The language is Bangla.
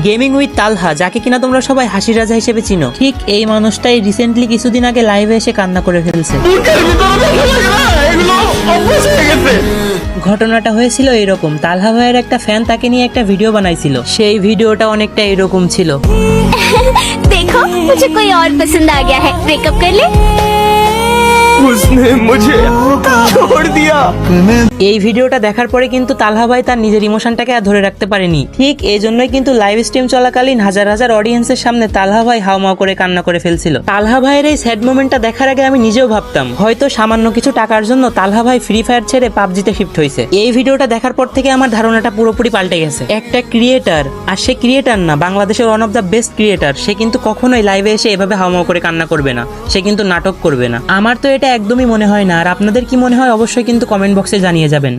গেমিং উইথ তালহা, যাকে কিনা তোমরা সবাই হাসির রাজা হিসেবে চিনো, ঠিক এই মানুষটাই রিসেন্টলি কিছুদিন আগে লাইভে এসে কান্না করে ফেলছে। ঘটনাটা হয়েছিল এরকম, তালহা ভাইয়ের একটা ফ্যান তাকে নিয়ে একটা ভিডিও বানাইছিল। সেই ভিডিওটা অনেকটা এরকম ছিল। देखो मुझे कोई और पसंद आ गया है, ब्रेकअप कर ले। उसने मुझे छोड़ दिया। এই ভিডিওটা দেখার পরে কিন্তু তালহা ভাই তার নিজের ইমোশনটাকে আর ধরে রাখতে পারেনি। ঠিক এই জন্যই কিন্তু লাইভ স্ট্রিম চলাকালীন হাজার হাজার অডিয়েন্সের সামনে তালহা ভাই হাউমাউ করে কান্না করে ফেলছিল। তালহা ভাইয়ের এই স্যাড মোমেন্টটা দেখার আগে আমি নিজেও ভাবতাম হয়তো সামান্য কিছু টাকার জন্য তালহা ভাই ফ্রি ফায়ার ছেড়ে পাবজিতে শিফট হয়েছে। এই ভিডিওটা দেখার পর থেকে আমার ধারণাটা পুরোপুরি পাল্টে গেছে। একটা ক্রিয়েটার, আর সে ক্রিয়েটার না, বাংলাদেশের one of the best creator, সে কিন্তু কখনোই লাইভে এসে এভাবে হাউমাউ করে কান্না করবে না, সে কিন্তু নাটক করবে না। আমার তো এটা একদমই মনে হয় না। আর আপনাদের কি মনে হয় অবশ্যই কিন্তু কমেন্ট বক্সে জানিয়ে যাবেন।